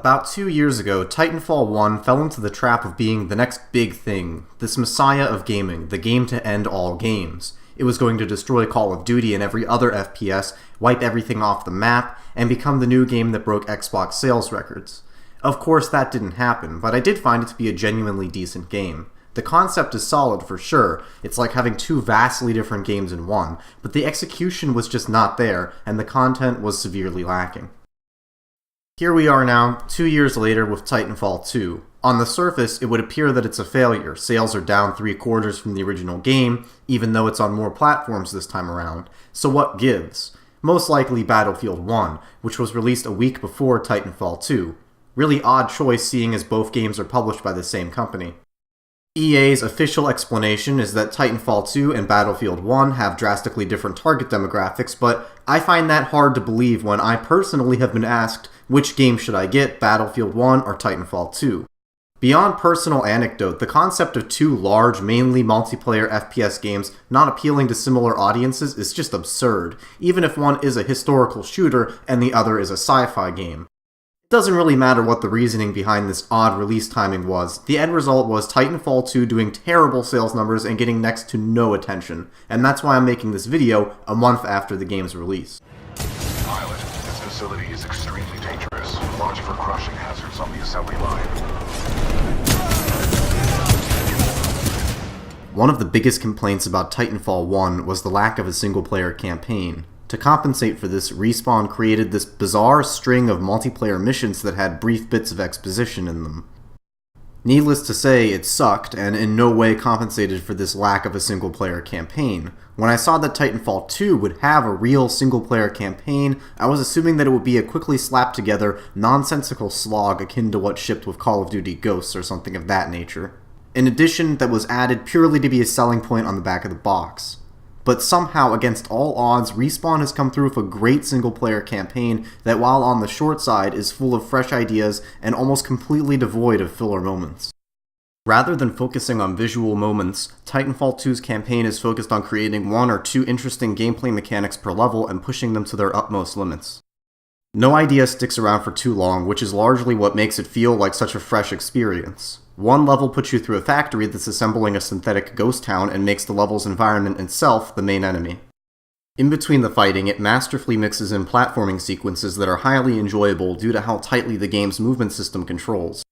About 2 years ago, Titanfall 1 fell into the trap of being the next big thing, this messiah of gaming, the game to end all games. It was going to destroy Call of Duty and every other FPS, wipe everything off the map, and become the new game that broke Xbox sales records. Of course, that didn't happen, but I did find it to be a genuinely decent game. The concept is solid for sure, it's like having two vastly different games in one, but the execution was just not there, and the content was severely lacking. Here we are now, 2 years later with Titanfall 2. On the surface, it would appear that it's a failure. Sales are down 3/4 from the original game, even though it's on more platforms this time around. So what gives? Most likely Battlefield 1, which was released a week before Titanfall 2. Really odd choice seeing as both games are published by the same company. EA's official explanation is that Titanfall 2 and Battlefield 1 have drastically different target demographics, but I find that hard to believe when I personally have been asked which game should I get, Battlefield 1 or Titanfall 2. Beyond personal anecdote, the concept of two large, mainly multiplayer FPS games not appealing to similar audiences is just absurd, even if one is a historical shooter and the other is a sci-fi game. It doesn't really matter what the reasoning behind this odd release timing was. The end result was Titanfall 2 doing terrible sales numbers and getting next to no attention, and that's why I'm making this video a month after the game's release. Pilot, this facility is extremely dangerous. Watch for crushing hazards on the assembly line. One of the biggest complaints about Titanfall 1 was the lack of a single-player campaign. To compensate for this, Respawn created this bizarre string of multiplayer missions that had brief bits of exposition in them. Needless to say, it sucked, and in no way compensated for this lack of a single-player campaign. When I saw that Titanfall 2 would have a real single-player campaign, I was assuming that it would be a quickly slapped-together, nonsensical slog akin to what shipped with Call of Duty Ghosts or something of that nature. An addition that was added purely to be a selling point on the back of the box. But somehow, against all odds, Respawn has come through with a great single-player campaign that, while on the short side, is full of fresh ideas and almost completely devoid of filler moments. Rather than focusing on visual moments, Titanfall 2's campaign is focused on creating one or two interesting gameplay mechanics per level and pushing them to their utmost limits. No idea sticks around for too long, which is largely what makes it feel like such a fresh experience. One level puts you through a factory that's assembling a synthetic ghost town and makes the level's environment itself the main enemy. In between the fighting, it masterfully mixes in platforming sequences that are highly enjoyable due to how tightly the game's movement system controls.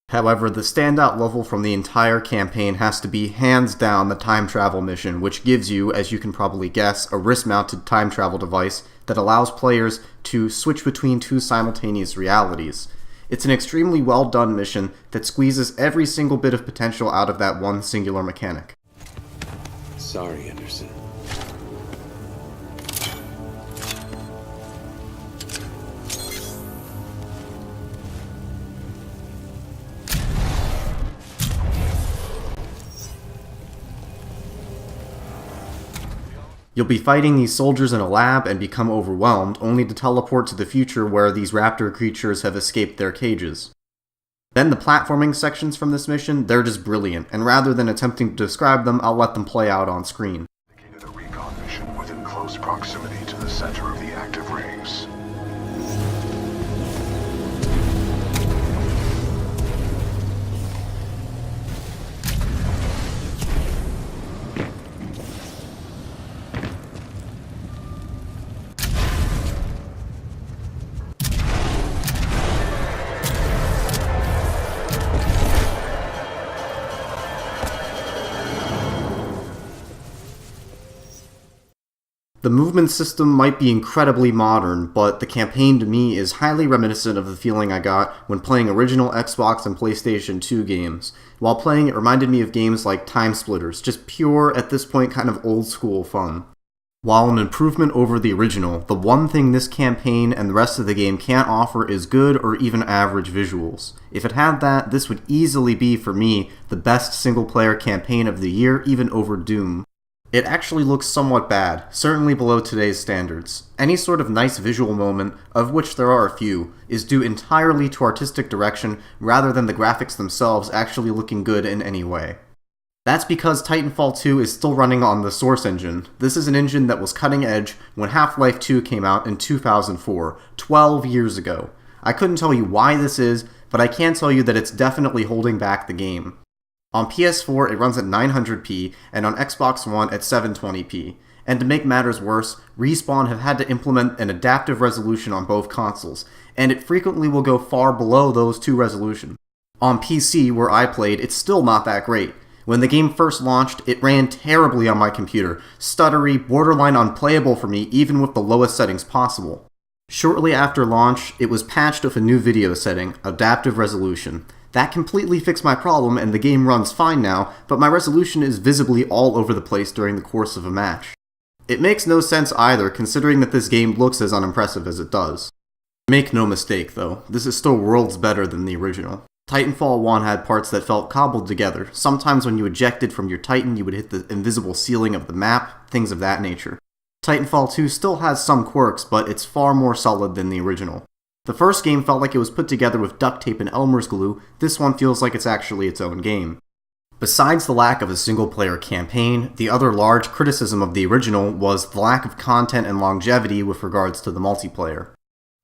However, the standout level from the entire campaign has to be hands down the time travel mission, which gives you, as you can probably guess, a wrist-mounted time travel device that allows players to switch between two simultaneous realities. It's an extremely well done mission that squeezes every single bit of potential out of that one singular mechanic. Sorry, Anderson. You'll be fighting these soldiers in a lab and become overwhelmed, only to teleport to the future where these raptor creatures have escaped their cages. Then the platforming sections from this mission, they're just brilliant, and rather than attempting to describe them, I'll let them play out on screen. Indicated a recon mission within close proximity to the center of the active rings. The movement system might be incredibly modern, but the campaign to me is highly reminiscent of the feeling I got when playing original Xbox and PlayStation 2 games. While playing, it reminded me of games like Time Splitters, just pure, at this point, kind of old school fun. While an improvement over the original, the one thing this campaign and the rest of the game can't offer is good or even average visuals. If it had that, this would easily be, for me, the best single-player campaign of the year, even over Doom. It actually looks somewhat bad, certainly below today's standards. Any sort of nice visual moment, of which there are a few, is due entirely to artistic direction rather than the graphics themselves actually looking good in any way. That's because Titanfall 2 is still running on the Source engine. This is an engine that was cutting edge when Half-Life 2 came out in 2004, 12 years ago. I couldn't tell you why this is, but I can tell you that it's definitely holding back the game. On PS4 it runs at 900p, and on Xbox One at 720p. And to make matters worse, Respawn have had to implement an adaptive resolution on both consoles, and it frequently will go far below those two resolutions. On PC, where I played, it's still not that great. When the game first launched, it ran terribly on my computer, stuttery, borderline unplayable for me even with the lowest settings possible. Shortly after launch, it was patched with a new video setting, Adaptive Resolution. That completely fixed my problem and the game runs fine now, but my resolution is visibly all over the place during the course of a match. It makes no sense either, considering that this game looks as unimpressive as it does. Make no mistake though, this is still worlds better than the original. Titanfall 1 had parts that felt cobbled together. Sometimes when you ejected from your Titan, you would hit the invisible ceiling of the map, things of that nature. Titanfall 2 still has some quirks, but it's far more solid than the original. The first game felt like it was put together with duct tape and Elmer's glue. This one feels like it's actually its own game. Besides the lack of a single-player campaign, the other large criticism of the original was the lack of content and longevity with regards to the multiplayer.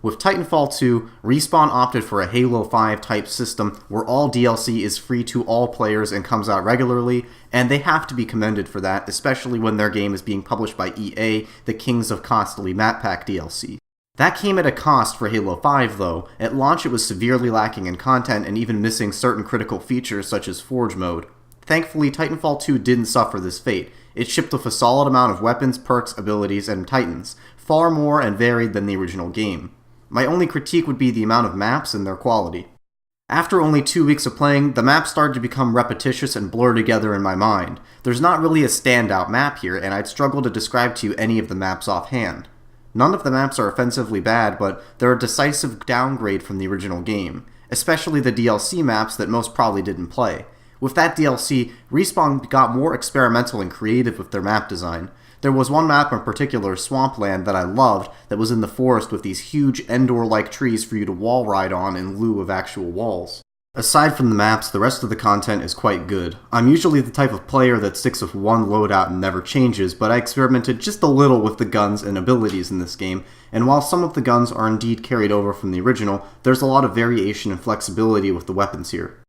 With Titanfall 2, Respawn opted for a Halo 5 type system where all DLC is free to all players and comes out regularly, and they have to be commended for that, especially when their game is being published by EA, the kings of costly map pack DLC. That came at a cost for Halo 5 though. At launch it was severely lacking in content and even missing certain critical features such as Forge mode. Thankfully, Titanfall 2 didn't suffer this fate. It shipped with a solid amount of weapons, perks, abilities, and titans, far more and varied than the original game. My only critique would be the amount of maps and their quality. After only 2 weeks of playing, the maps started to become repetitious and blur together in my mind. There's not really a standout map here, and I'd struggle to describe to you any of the maps offhand. None of the maps are offensively bad, but they're a decisive downgrade from the original game, especially the DLC maps that most probably didn't play. With that DLC, Respawn got more experimental and creative with their map design. There was one map in particular, Swampland, that I loved, that was in the forest with these huge Endor-like trees for you to wall ride on in lieu of actual walls. Aside from the maps, the rest of the content is quite good. I'm usually the type of player that sticks with one loadout and never changes, but I experimented just a little with the guns and abilities in this game, and while some of the guns are indeed carried over from the original, there's a lot of variation and flexibility with the weapons here.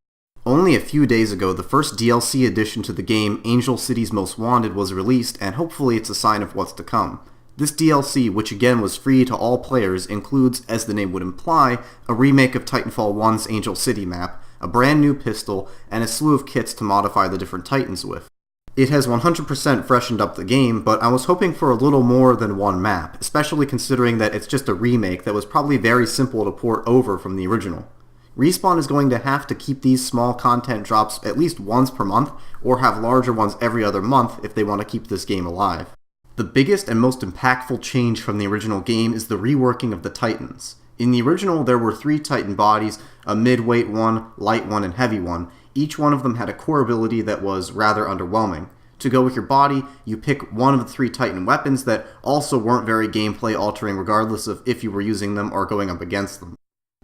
Only a few days ago, the first DLC addition to the game, Angel City's Most Wanted, was released, and hopefully it's a sign of what's to come. This DLC, which again was free to all players, includes, as the name would imply, a remake of Titanfall 1's Angel City map, a brand new pistol, and a slew of kits to modify the different Titans with. It has 100% freshened up the game, but I was hoping for a little more than one map, especially considering that it's just a remake that was probably very simple to port over from the original. Respawn is going to have to keep these small content drops at least once per month, or have larger ones every other month if they want to keep this game alive. The biggest and most impactful change from the original game is the reworking of the Titans. In the original, there were 3 Titan bodies, a mid-weight one, light one, and heavy one. Each one of them had a core ability that was rather underwhelming. To go with your body, you pick one of the 3 Titan weapons that also weren't very gameplay altering regardless of if you were using them or going up against them.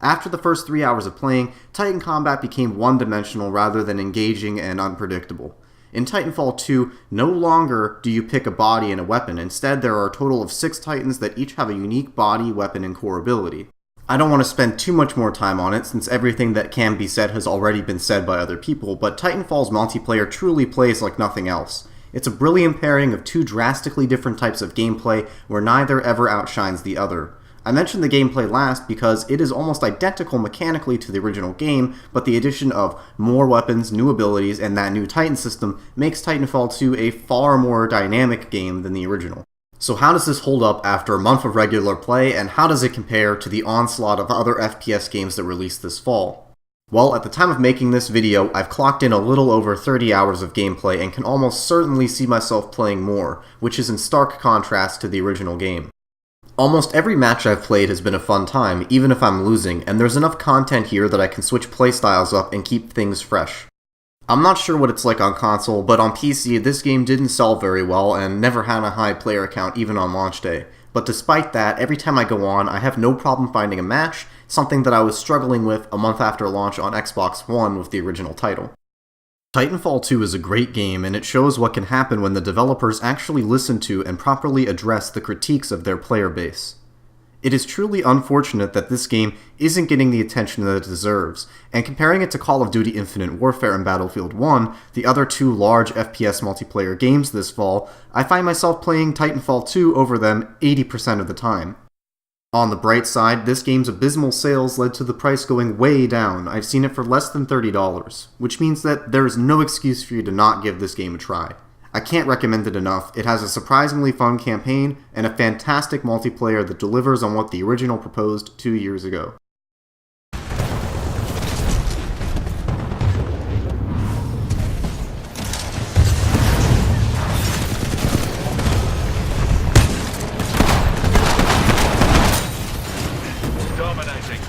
After the first 3 hours of playing, Titan combat became one-dimensional rather than engaging and unpredictable. In Titanfall 2, no longer do you pick a body and a weapon. Instead, there are a total of 6 Titans that each have a unique body, weapon, and core ability. I don't want to spend too much more time on it, since everything that can be said has already been said by other people, but Titanfall's multiplayer truly plays like nothing else. It's a brilliant pairing of 2 drastically different types of gameplay, where neither ever outshines the other. I mentioned the gameplay last because it is almost identical mechanically to the original game, but the addition of more weapons, new abilities, and that new Titan system makes Titanfall 2 a far more dynamic game than the original. So how does this hold up after a month of regular play, and how does it compare to the onslaught of other FPS games that released this fall? Well, at the time of making this video, I've clocked in a little over 30 hours of gameplay and can almost certainly see myself playing more, which is in stark contrast to the original game. Almost every match I've played has been a fun time, even if I'm losing, and there's enough content here that I can switch playstyles up and keep things fresh. I'm not sure what it's like on console, but on PC this game didn't sell very well and never had a high player count even on launch day. But despite that, every time I go on, I have no problem finding a match, something that I was struggling with a month after launch on Xbox One with the original title. Titanfall 2 is a great game, and it shows what can happen when the developers actually listen to and properly address the critiques of their player base. It is truly unfortunate that this game isn't getting the attention that it deserves, and comparing it to Call of Duty Infinite Warfare and Battlefield 1, the other two large FPS multiplayer games this fall, I find myself playing Titanfall 2 over them 80% of the time. On the bright side, this game's abysmal sales led to the price going way down. I've seen it for less than $30, which means that there is no excuse for you to not give this game a try. I can't recommend it enough. It has a surprisingly fun campaign and a fantastic multiplayer that delivers on what the original proposed 2 years ago. Dominating.